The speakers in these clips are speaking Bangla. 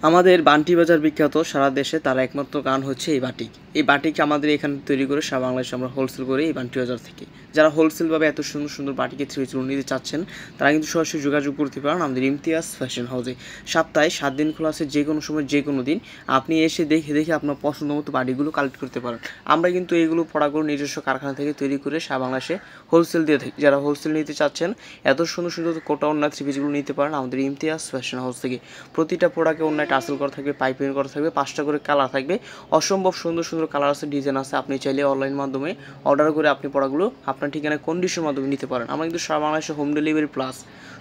আমাদের বান্টি বাজার বিখ্যাত সারা দেশে, তার একমাত্র কারণ হচ্ছে এই বাটিক। এই বাটিক আমাদের এখানে তৈরি করে সারা বাংলাদেশে আমরা হোলসেল করি এই বান্টি বাজার থেকে। যারা হোলসেলভাবে এত সুন্দর সুন্দর বাটিকের থ্রিপিসগুলো নিতে চাচ্ছেন তারা কিন্তু সরাসরি যোগাযোগ করতে পারেন আমাদের ইমতিয়াজ ফ্যাশন হাউসে। সপ্তাহে 7 দিন খোলা আছে, যে কোনো সময় যে কোনো দিন আপনি এসে দেখে দেখে আপনার পছন্দ মতো বাটিকগুলো কালেক্ট করতে পারেন। আমরা কিন্তু এইগুলো প্রোডাক্টগুলো নিজস্ব কারখানা থেকে তৈরি করে সারা বাংলাদেশে হোলসেল দিয়ে থাকি। যারা হোলসেল নিতে চাচ্ছেন এত সুন্দর সুন্দর কোটা অন্য থ্রিপিসগুলো নিতে পারেন আমাদের ইমতিয়াজ ফ্যাশন হাউস থেকে। প্রতিটা প্রোডাক্টে অন্য টাসেল করা থাকবে, পাইপিং করা থাকবে, 5টা করে কালার থাকবে, অসম্ভব সুন্দর সুন্দর কালার আছে, ডিজাইন আছে। আপনি চাইলে অনলাইন মাধ্যমে অর্ডার করে আপনি প্রোডাক্টগুলো আপনার ঠিকানায় কন্ডিশনের মাধ্যমে নিতে পারেন। আমরা কিন্তু সারা বাংলাদেশে হোম ডেলিভারি প্লাস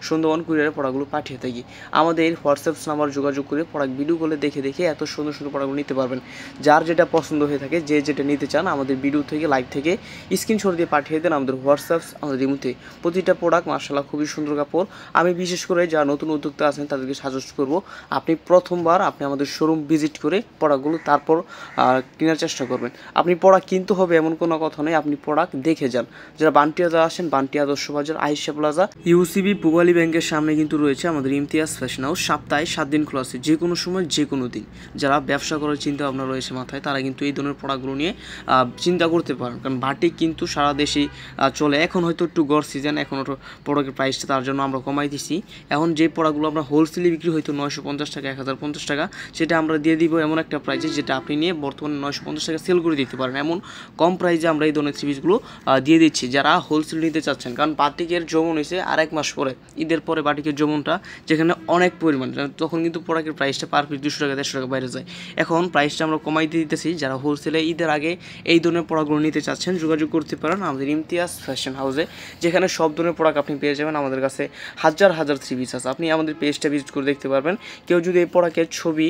সুন্দরবন কুরিয়ারে প্রোডাক্টগুলো পাঠিয়ে থাকি। আমাদের হোয়াটসঅ্যাপ নাম্বার যোগাযোগ করে প্রোডাক্ট ভিডিও করে দেখে দেখে এত সুন্দর সুন্দর প্রোডাক্টগুলো নিতে পারবেন। যার যেটা পছন্দ হয়ে থাকে, যে যেটা নিতে চান, আমাদের ভিডিও থেকে লাইভ থেকে স্ক্রিনশট দিয়ে পাঠিয়ে দেন আমাদের হোয়াটসঅ্যাপ আমাদের ইমুতে। প্রতিটা প্রোডাক্ট মাশাআল্লাহ খুবই সুন্দর কাপড়। আমি বিশেষ করে যারা নতুন উদ্যোক্তা আছেন তাদেরকে সাজেস্ট করব, আপনি প্রথমবার আপনি আমাদের শোরুম ভিজিট করে প্রোডাক্টগুলো তারপর কেনার চেষ্টা করবেন। আপনি প্রোডাক্ট কিনতে হবে এমন কোনো কথা নেই, আপনি প্রোডাক্ট দেখে যান। যারা বান্টিয়াতে আসেন, বান্টিয়া আদর্শ বাজার, আয়েশা প্লাজা, ইউসিবি পূবালী ব্যাংকের সামনে কিন্তু রয়েছে আমাদের ইমতিয়াজ ফ্যাশন হাউস। সপ্তাহে 7 দিন খোলা আছে, যে কোনো সময় যে কোনো দিন। যারা ব্যবসা করার চিন্তা ভাবনা রয়েছে মাথায়, তারা কিন্তু এই ধরনের প্রোডাক্টগুলো নিয়ে চিন্তা করতে পারেন। কারণ বাটিক কিন্তু সারা দেশেই চলে। এখন হয়তো একটু গড় সিজন, এখন প্রোডাক্টের প্রাইসটা তার জন্য আমরা কমাই দিছি। এখন যে প্রোডাক্টগুলো আমরা হোলসেলে বিক্রি হয়তো 950 টাকা, 1050 টাকা, সেটা আমরা দিয়ে দিব এমন একটা প্রাইসে যেটা আপনি নিয়ে বর্তমানে 950 টাকা সেল করে দিতে পারেন। এমন কম প্রাইসে আমরা এই ধরনের থ্রিপিসগুলো দিয়ে দিচ্ছি যারা হোলসেল নিতে চাচ্ছেন। কারণ বাটিকের জমন হয়েছে আরেক মাস পরে, ঈদের পরে বাটিকের জমনটা যেখানে অনেক পরিমাণ, তখন কিন্তু প্রোডাক্টের প্রাইসটা পার পিস 200 টাকা 150 টাকা বাইরে যায়। এখন প্রাইসটা আমরা কমাই দিয়ে দিতেছি। যারা হোলসেলে ঈদের আগে এই ধরনের প্রোডাক্টগুলো নিতে চাচ্ছেন যোগাযোগ করতে পারেন আমাদের ইমতিয়াজ ফ্যাশন হাউসে, যেখানে সব ধরনের প্রোডাক্ট আপনি পেয়ে যাবেন। আমাদের কাছে হাজার হাজার থ্রিপিস আছে, আপনি আমাদের পেজটা ভিজিট করে দেখতে পারবেন। কেউ যদি এই প্রোডাক্টের ছবি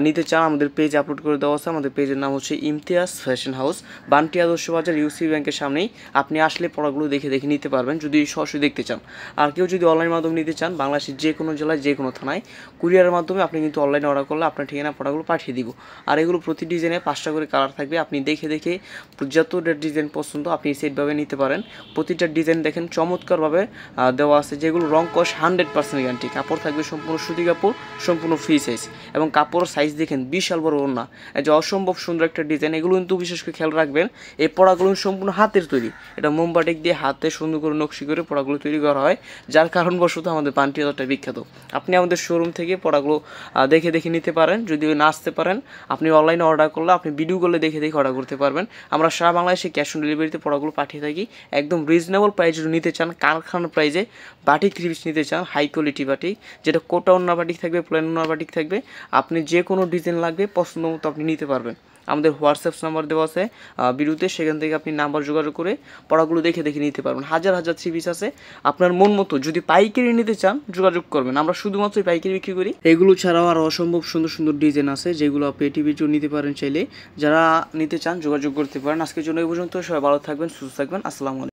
নিতে চান, আমাদের পেজ আপলোড করে দেওয়া আছে। আমাদের পেজের নাম হচ্ছে ইমতিয়াজ ফ্যাশন হাউস, বান্টি আদর্শ বাজার, ইউসিবি ব্যাংকের সামনেই। আপনি আসলে প্রোডাক্টগুলো দেখে দেখে নিতে পারবেন যদি সরাসরি দেখতে চান। আর কেউ যদি অনলাইন মাধ্যমে নিতে চান, বাংলাদেশের যে কোনো জেলায় যে কোনো থানায় কুরিয়ারের মাধ্যমে আপনি কিন্তু অনলাইনে অর্ডার করলে আপনার ঠিকানা প্রোডাক্টগুলো পাঠিয়ে দিব। আর এগুলো প্রতি ডিজাইনে 5টা করে কালার থাকবে, আপনি দেখে দেখে যত ডিজাইন পছন্দ আপনি সেটভাবে নিতে পারেন। প্রতিটা ডিজাইন দেখেন চমৎকারভাবে দেওয়া আছে, যেগুলো রং কস 100% গ্যারান্টি। কাপড় থাকবে সম্পূর্ণ সুতি কাপড়, সম্পূর্ণ ফ্রি সাইজ, এবং কাপড়ের সাইজ দেখেন বিশাল বড় ওড়না, এই যে অসম্ভব সুন্দর একটা ডিজাইন। এগুলো কিন্তু বিশেষ করে খেয়াল রাখবেন, এই পড়াগুলো সম্পূর্ণ হাতের তৈরি। এটা মোমবাটিক দিয়ে হাতে সুন্দর করে নকশি করে পড়াগুলো তৈরি করা হয়, যার কারণবশত আমাদের বান্টি বাজারটা বিখ্যাত। আপনি আমাদের শোরুম থেকে পড়াগুলো দেখে দেখে নিতে পারেন। যদি না আসতে পারেন, আপনি অনলাইনে অর্ডার করলে আপনি ভিডিও করলে দেখে দেখে অর্ডার করতে পারবেন। আমরা সারা বাংলাদেশে ক্যাশ অন ডেলিভারিতে পড়াগুলো পাঠিয়ে থাকি। একদম রিজনেবল প্রাইসে নিতে চান, কারখানার প্রাইসে বাটিক থ্রিপিস নিতে চান, হাই কোয়ালিটি বাটিক, যেটা কোটা ওন্না বাটিক থাকবে, প্লেন ওন্না বাটিক থাকবে, আপনি যে কোনো ডিজাইন লাগবে পছন্দ মতো আপনি নিতে পারবেন। আমাদের হোয়াটসঅ্যাপ নাম্বার দেওয়া আছে ভিডিওতে, সেখান থেকে আপনি নাম্বার যোগাযোগ করে পড়াগুলো দেখে দেখে নিতে পারবেন। হাজার হাজার থ্রিপিস আছে, আপনার মন মতো। যদি পাইকারি নিতে চান যোগাযোগ করবেন, আমরা শুধুমাত্র পাইকারি বিক্রি করি। এগুলো ছাড়াও আরও অসম্ভব সুন্দর সুন্দর ডিজাইন আছে, যেগুলো আপনি টিভির জন্য নিতে পারেন চাইলে। যারা নিতে চান যোগাযোগ করতে পারেন। আজকের জন্য এই পর্যন্ত, সবাই ভালো থাকবেন, সুস্থ থাকবেন, আসসালামু আলাইকুম।